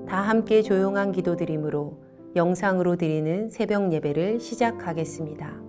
다 함께 조용한 기도드림으로 영상으로 드리는 새벽 예배를 시작하겠습니다.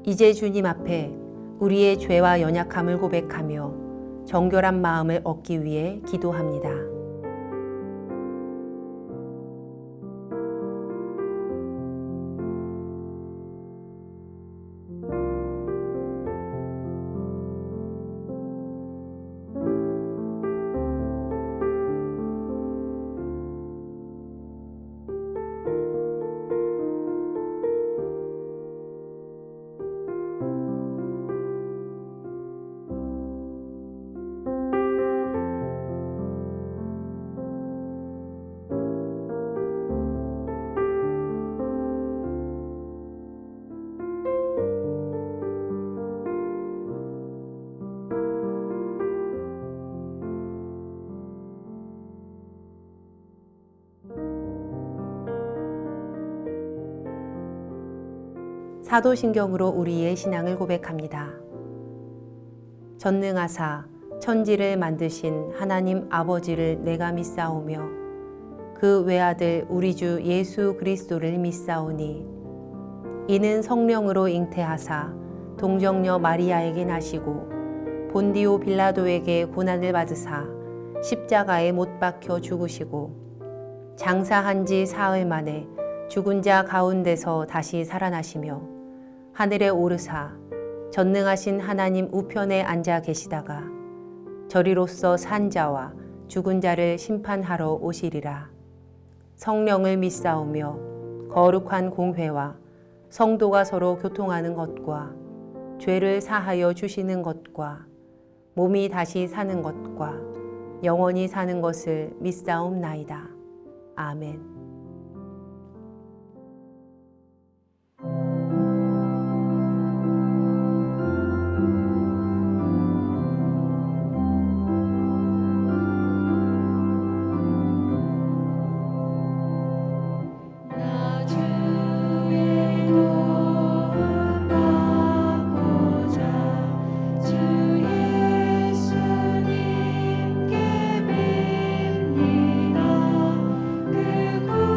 이제 주님 앞에 우리의 죄와 연약함을 고백하며 정결한 마음을 얻기 위해 기도합니다. 사도신경으로 우리의 신앙을 고백합니다. 전능하사 천지를 만드신 하나님 아버지를 내가 믿사오며 그 외아들 우리 주 예수 그리스도를 믿사오니 이는 성령으로 잉태하사 동정녀 마리아에게 나시고 본디오 빌라도에게 고난을 받으사 십자가에 못 박혀 죽으시고 장사한 지 사흘 만에 죽은 자 가운데서 다시 살아나시며 하늘에 오르사 전능하신 하나님 우편에 앉아 계시다가 저리로서 산 자와 죽은 자를 심판하러 오시리라. 성령을 믿사오며 거룩한 공회와 성도가 서로 교통하는 것과 죄를 사하여 주시는 것과 몸이 다시 사는 것과 영원히 사는 것을 믿사옵나이다. 아멘. 그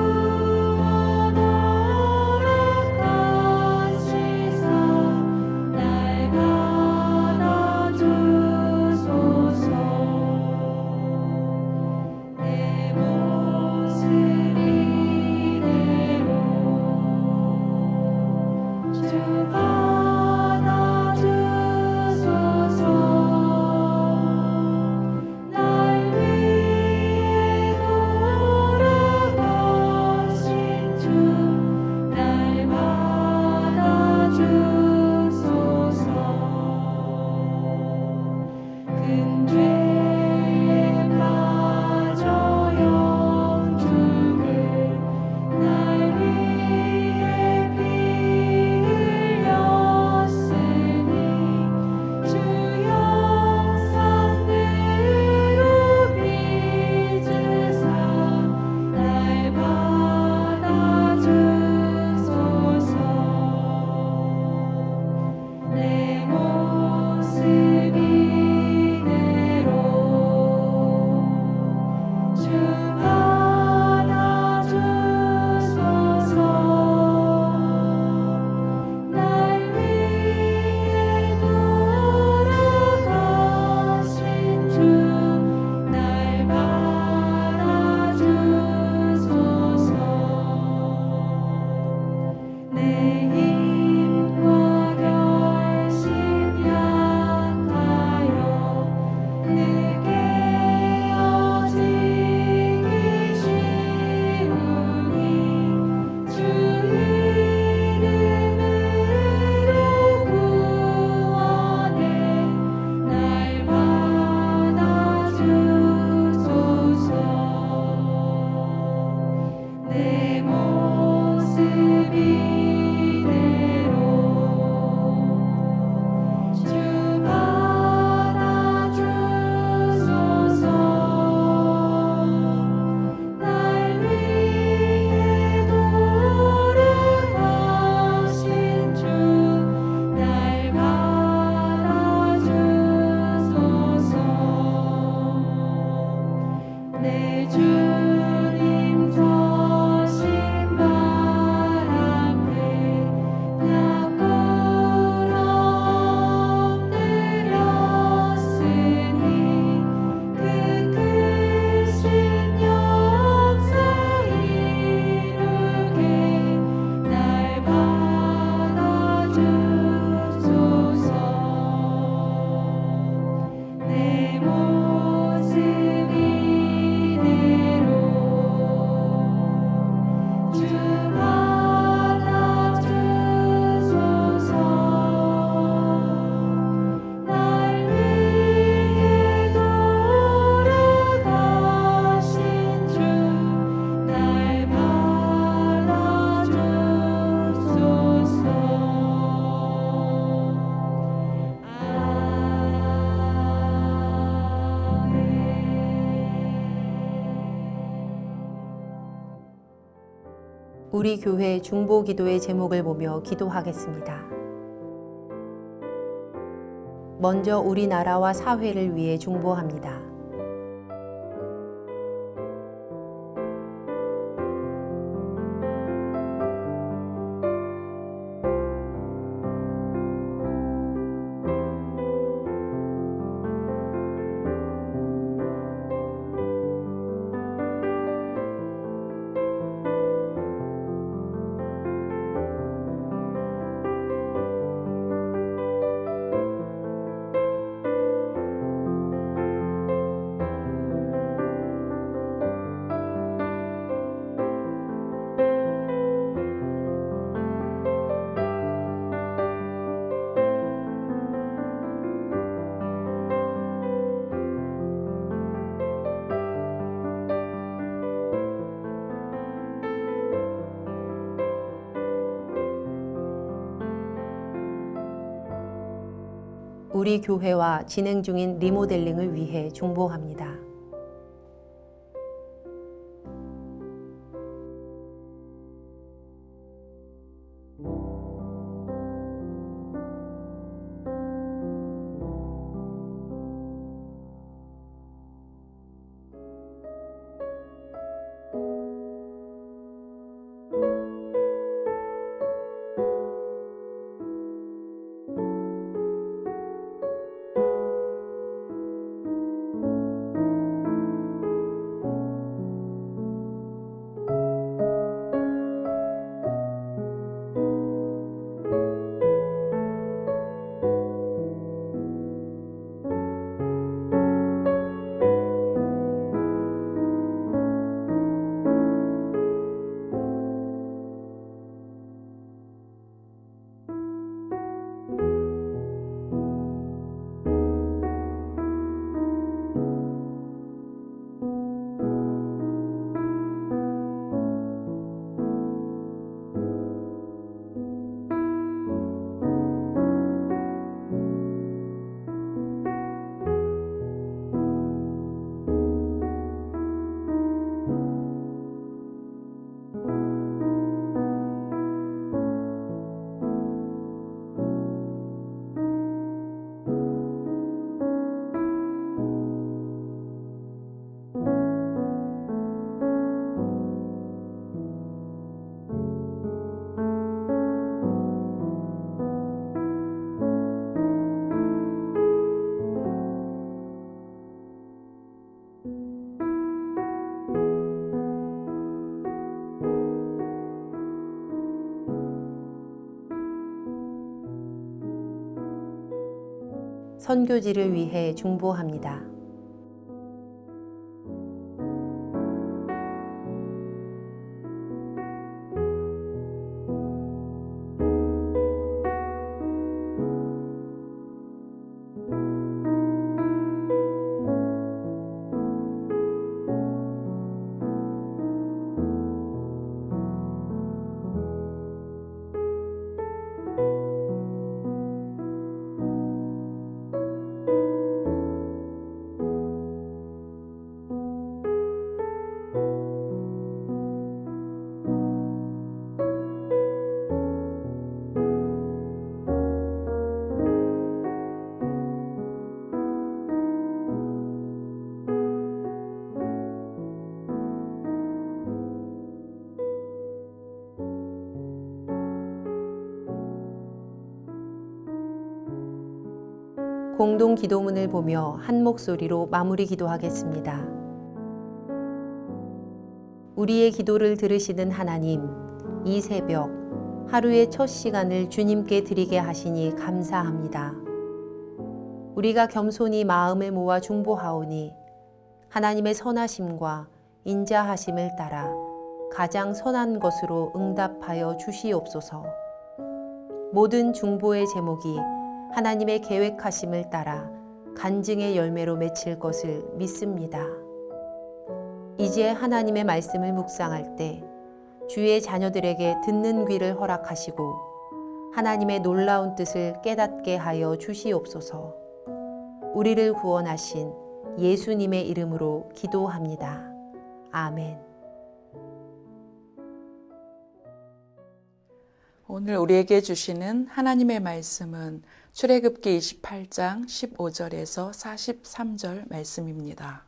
우리 교회 중보 기도의 제목을 보며 기도하겠습니다. 먼저 우리나라와 사회를 위해 중보합니다. 우리 교회와 진행 중인 리모델링을 위해 중보합니다. 선교지를 위해 중보합니다. 공동 기도문을 보며 한 목소리로 마무리 기도하겠습니다. 우리의 기도를 들으시는 하나님, 이 새벽 하루의 첫 시간을 주님께 드리게 하시니 감사합니다. 우리가 겸손히 마음을 모아 중보하오니 하나님의 선하심과 인자하심을 따라 가장 선한 것으로 응답하여 주시옵소서. 모든 중보의 제목이 하나님의 계획하심을 따라 간증의 열매로 맺힐 것을 믿습니다. 이제 하나님의 말씀을 묵상할 때 주의 자녀들에게 듣는 귀를 허락하시고 하나님의 놀라운 뜻을 깨닫게 하여 주시옵소서. 우리를 구원하신 예수님의 이름으로 기도합니다. 아멘. 오늘 우리에게 주시는 하나님의 말씀은 출애굽기 28장 15절에서 43절 말씀입니다.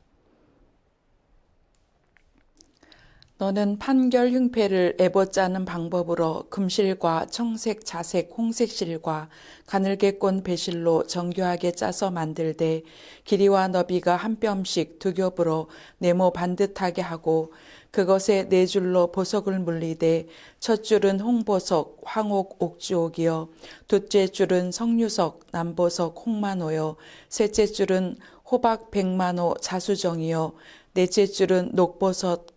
너는 판결 흉패를 에봇 짜는 방법으로 금실과 청색, 자색, 홍색실과 가늘게 꼰 배실로 정교하게 짜서 만들되 길이와 너비가 한 뼘씩 두 겹으로 네모 반듯하게 하고 그것에 네 줄로 보석을 물리되 첫 줄은 홍보석, 황옥, 옥주옥이요 둘째 줄은 석류석, 남보석, 홍만호요 셋째 줄은 호박, 백만호, 자수정이요 넷째 줄은 녹보석,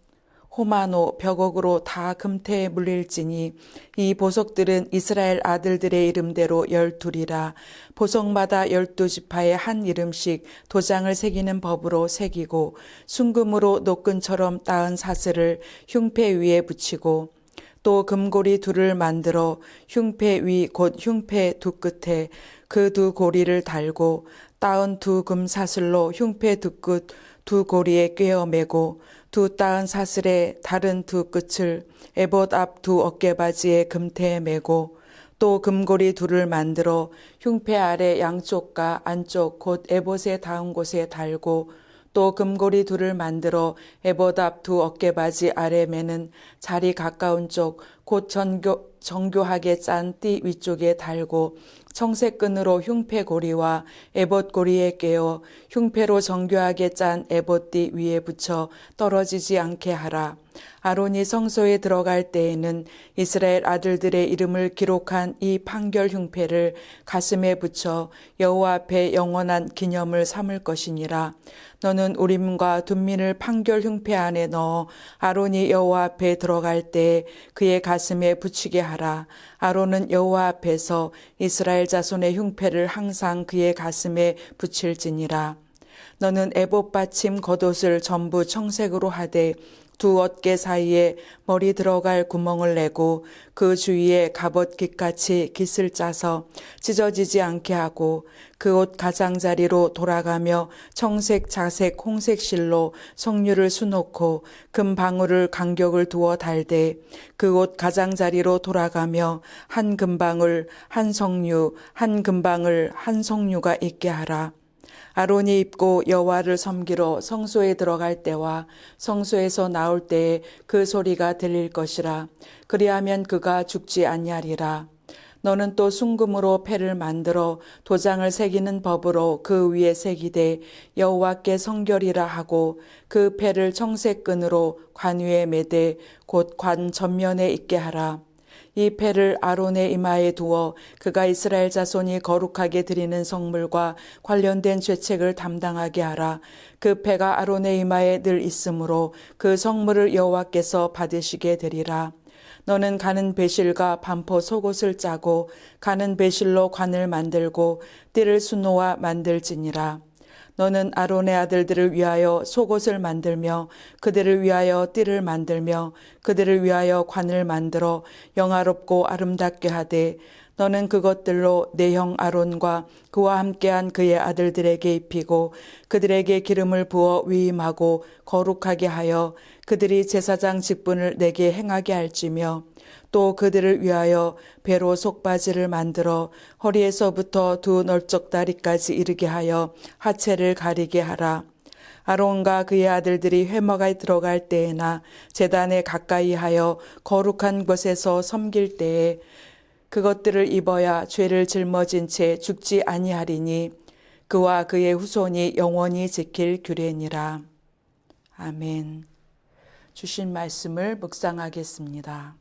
호마노, 벽옥으로 다 금태에 물릴지니 이 보석들은 이스라엘 아들들의 이름대로 12이라 보석마다 12지파에 한 이름씩 도장을 새기는 법으로 새기고 순금으로 노끈처럼 따은 사슬을 흉패 위에 붙이고 또 금고리 둘을 만들어 흉패 위 곧 흉패 두 끝에 그 두 고리를 달고 따은 두 금사슬로 흉패 두 끝 두 고리에 꿰어 매고 두 따은 사슬의 다른 두 끝을 에봇 앞 두 어깨바지에 금태에 매고 또 금고리 둘을 만들어 흉패 아래 양쪽과 안쪽 곧 에봇에 닿은 곳에 달고 또 금고리 둘을 만들어 에봇 앞 두 어깨바지 아래 매는 자리 가까운 쪽 곧 정교하게 짠 띠 위쪽에 달고 청색 끈으로 흉패 고리와 에봇 고리에 꿰어 흉패로 정교하게 짠 에봇띠 위에 붙여 떨어지지 않게 하라. 아론이 성소에 들어갈 때에는 이스라엘 아들들의 이름을 기록한 이 판결 흉패를 가슴에 붙여 여호와 앞에 영원한 기념을 삼을 것이니라. 너는 우림과 둠민을 판결 흉패 안에 넣어 아론이 여호와 앞에 들어갈 때 그의 가슴에 붙이게 하라. 아론은 여호와 앞에서 이스라엘 자손의 흉패를 항상 그의 가슴에 붙일지니라. 너는 에봇 받침 겉옷을 전부 청색으로 하되 두 어깨 사이에 머리 들어갈 구멍을 내고 그 주위에 갑옷 깃같이 깃을 짜서 찢어지지 않게 하고 그 옷 가장자리로 돌아가며 청색, 자색, 홍색 실로 석류를 수놓고 금방울을 간격을 두어 달되 그 옷 가장자리로 돌아가며 한 금방울, 한 석류, 한 금방울, 한 석류가 있게 하라. 아론이 입고 여호와를 섬기러 성소에 들어갈 때와 성소에서 나올 때에 그 소리가 들릴 것이라. 그리하면 그가 죽지 아니하리라. 너는 또 순금으로 패를 만들어 도장을 새기는 법으로 그 위에 새기되 여호와께 성결이라 하고 그 패를 청색 끈으로 관 위에 매되 곧 관 전면에 있게 하라. 이 패를 아론의 이마에 두어 그가 이스라엘 자손이 거룩하게 드리는 성물과 관련된 죄책을 담당하게 하라. 그 패가 아론의 이마에 늘 있으므로 그 성물을 여호와께서 받으시게 되리라. 너는 가는 배실과 반포 속옷을 짜고 가는 배실로 관을 만들고 띠를 수놓아 만들지니라. 너는 아론의 아들들을 위하여 속옷을 만들며 그들을 위하여 띠를 만들며 그들을 위하여 관을 만들어 영화롭고 아름답게 하되 너는 그것들로 내 형 아론과 그와 함께한 그의 아들들에게 입히고 그들에게 기름을 부어 위임하고 거룩하게 하여 그들이 제사장 직분을 내게 행하게 할지며 또 그들을 위하여 배로 속바지를 만들어 허리에서부터 두 널쩍다리까지 이르게 하여 하체를 가리게 하라. 아론과 그의 아들들이 회막에 들어갈 때에나 제단에 가까이 하여 거룩한 곳에서 섬길 때에 그것들을 입어야 죄를 짊어진 채 죽지 아니하리니 그와 그의 후손이 영원히 지킬 규례니라. 아멘. 주신 말씀을 묵상하겠습니다.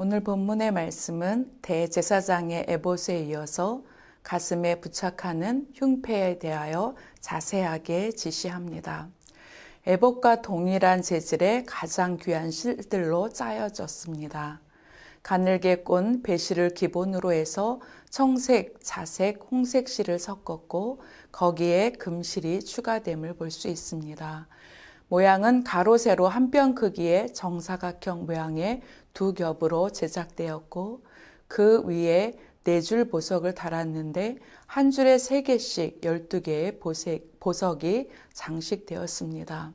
오늘 본문의 말씀은 대제사장의 에봇에 이어서 가슴에 부착하는 흉패에 대하여 자세하게 지시합니다. 에봇과 동일한 재질의 가장 귀한 실들로 짜여졌습니다. 가늘게 꼰 배실을 기본으로 해서 청색, 자색, 홍색 실을 섞었고 거기에 금실이 추가됨을 볼 수 있습니다. 모양은 가로 세로 한 뼘 크기의 정사각형 모양의 두 겹으로 제작되었고 그 위에 4줄 보석을 달았는데 한 줄에 3개씩 12개의 보석이 장식되었습니다.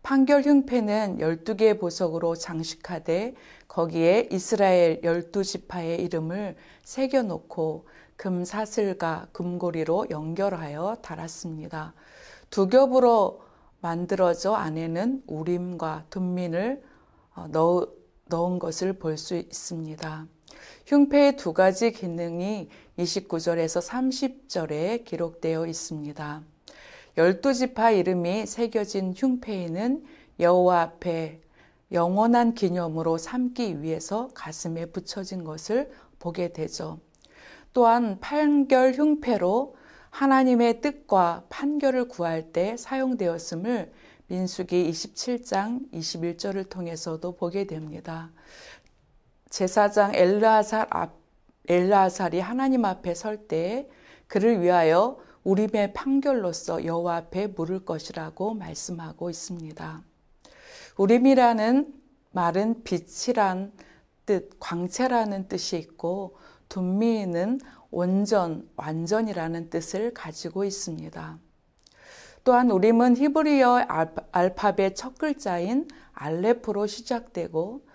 판결 흉패는 12개의 보석으로 장식하되 거기에 이스라엘 12지파의 이름을 새겨놓고 금 사슬과 금고리로 연결하여 달았습니다. 두 겹으로 만들어져 안에는 우림과 둠민을 넣은 것을 볼 수 있습니다. 흉패의 두 가지 기능이 29절에서 30절에 기록되어 있습니다. 12지파 이름이 새겨진 흉패에는 여호와 앞에 영원한 기념으로 삼기 위해서 가슴에 붙여진 것을 보게 되죠. 또한 판결 흉패로 하나님의 뜻과 판결을 구할 때 사용되었음을 민수기 27장 21절을 통해서도 보게 됩니다. 제사장 엘르아살이 하나님 앞에 설 때 그를 위하여 우림의 판결로서 여호와 앞에 물을 것이라고 말씀하고 있습니다. 우림이라는 말은 빛이란 뜻, 광채라는 뜻이 있고 둠미는 온전, 완전이라는 뜻을 가지고 있습니다. 또한 우림은 히브리어 알파벳 첫 글자인 알레프로 시작되고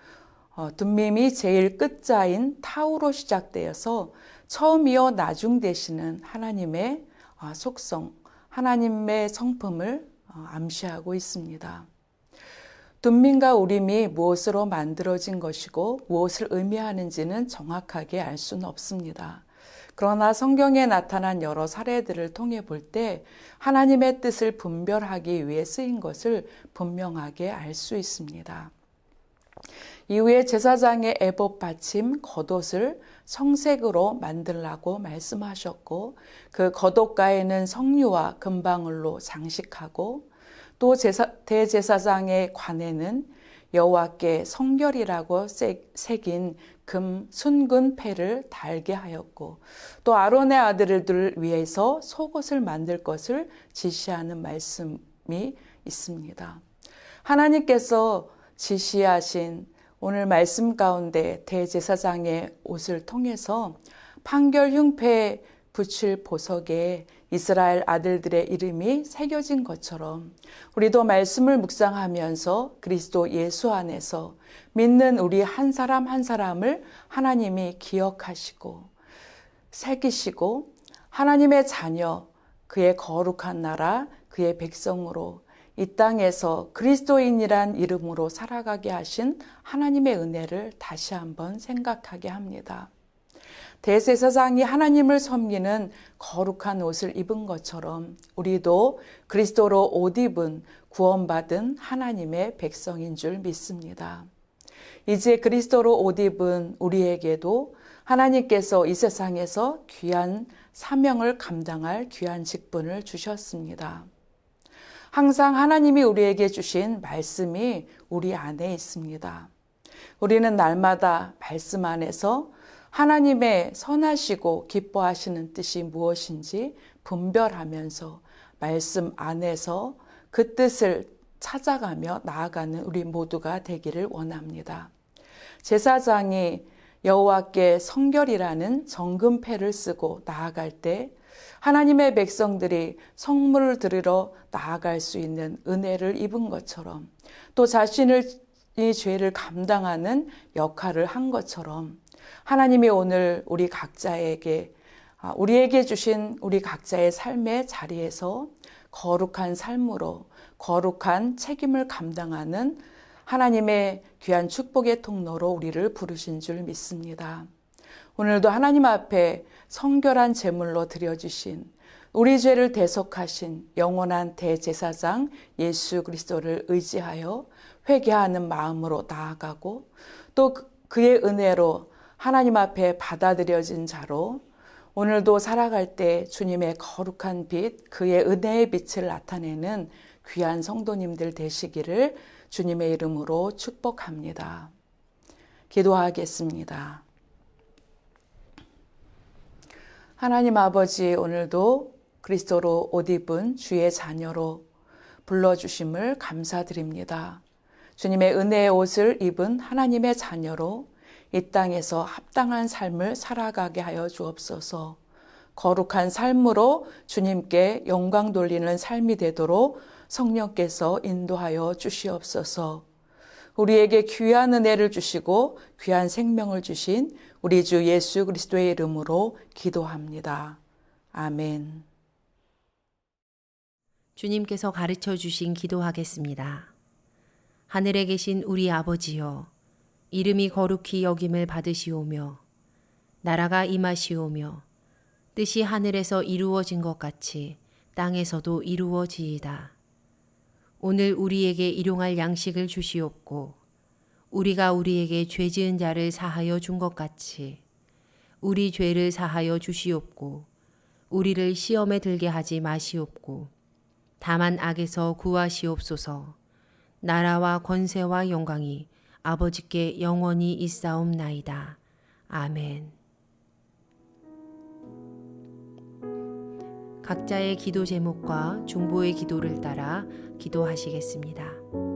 둠밈이 제일 끝자인 타우로 시작되어서 처음이요 나중 되시는 하나님의 속성, 하나님의 성품을 암시하고 있습니다. 둠밈과 우림이 무엇으로 만들어진 것이고 무엇을 의미하는지는 정확하게 알 수는 없습니다. 그러나 성경에 나타난 여러 사례들을 통해 볼 때 하나님의 뜻을 분별하기 위해 쓰인 것을 분명하게 알 수 있습니다. 이후에 제사장의 에봇 받침 겉옷을 청색으로 만들라고 말씀하셨고 그 겉옷가에는 성류와 금방울로 장식하고 또 대제사장의 관에는 여호와께 성결이라고 새긴 금 순금패를 달게 하였고 또 아론의 아들들 위해서 속옷을 만들 것을 지시하는 말씀이 있습니다. 하나님께서 지시하신 오늘 말씀 가운데 대제사장의 옷을 통해서 판결 흉패에 붙일 보석에 이스라엘 아들들의 이름이 새겨진 것처럼 우리도 말씀을 묵상하면서 그리스도 예수 안에서 믿는 우리 한 사람 한 사람을 하나님이 기억하시고 새기시고 하나님의 자녀, 그의 거룩한 나라, 그의 백성으로 이 땅에서 그리스도인이란 이름으로 살아가게 하신 하나님의 은혜를 다시 한번 생각하게 합니다. 대제사장이 하나님을 섬기는 거룩한 옷을 입은 것처럼 우리도 그리스도로 옷 입은 구원받은 하나님의 백성인 줄 믿습니다. 이제 그리스도로 옷 입은 우리에게도 하나님께서 이 세상에서 귀한 사명을 감당할 귀한 직분을 주셨습니다. 항상 하나님이 우리에게 주신 말씀이 우리 안에 있습니다. 우리는 날마다 말씀 안에서 하나님의 선하시고 기뻐하시는 뜻이 무엇인지 분별하면서 말씀 안에서 그 뜻을 찾아가며 나아가는 우리 모두가 되기를 원합니다. 제사장이 여호와께 성결이라는 정금패를 쓰고 나아갈 때 하나님의 백성들이 성물을 드리러 나아갈 수 있는 은혜를 입은 것처럼 또 자신의 죄를 감당하는 역할을 한 것처럼 하나님이 오늘 우리 각자에게 우리에게 주신 우리 각자의 삶의 자리에서 거룩한 삶으로 거룩한 책임을 감당하는 하나님의 귀한 축복의 통로로 우리를 부르신 줄 믿습니다. 오늘도 하나님 앞에 성결한 제물로 드려주신 우리 죄를 대속하신 영원한 대제사장 예수 그리스도를 의지하여 회개하는 마음으로 나아가고 또 그의 은혜로 하나님 앞에 받아들여진 자로 오늘도 살아갈 때 주님의 거룩한 빛, 그의 은혜의 빛을 나타내는 귀한 성도님들 되시기를 주님의 이름으로 축복합니다. 기도하겠습니다. 하나님 아버지, 오늘도 그리스도로 옷 입은 주의 자녀로 불러주심을 감사드립니다. 주님의 은혜의 옷을 입은 하나님의 자녀로 이 땅에서 합당한 삶을 살아가게 하여 주옵소서. 거룩한 삶으로 주님께 영광 돌리는 삶이 되도록 성령께서 인도하여 주시옵소서. 우리에게 귀한 은혜를 주시고 귀한 생명을 주신 우리 주 예수 그리스도의 이름으로 기도합니다. 아멘. 주님께서 가르쳐 주신 기도하겠습니다. 하늘에 계신 우리 아버지여, 이름이 거룩히 여김을 받으시오며 나라가 임하시오며 뜻이 하늘에서 이루어진 것 같이 땅에서도 이루어지이다. 오늘 우리에게 일용할 양식을 주시옵고 우리가 우리에게 죄 지은 자를 사하여 준 것 같이 우리 죄를 사하여 주시옵고 우리를 시험에 들게 하지 마시옵고 다만 악에서 구하시옵소서. 나라와 권세와 영광이 아버지께 영원히 있사옵나이다. 아멘. 각자의 기도 제목과 중보의 기도를 따라 기도하시겠습니다.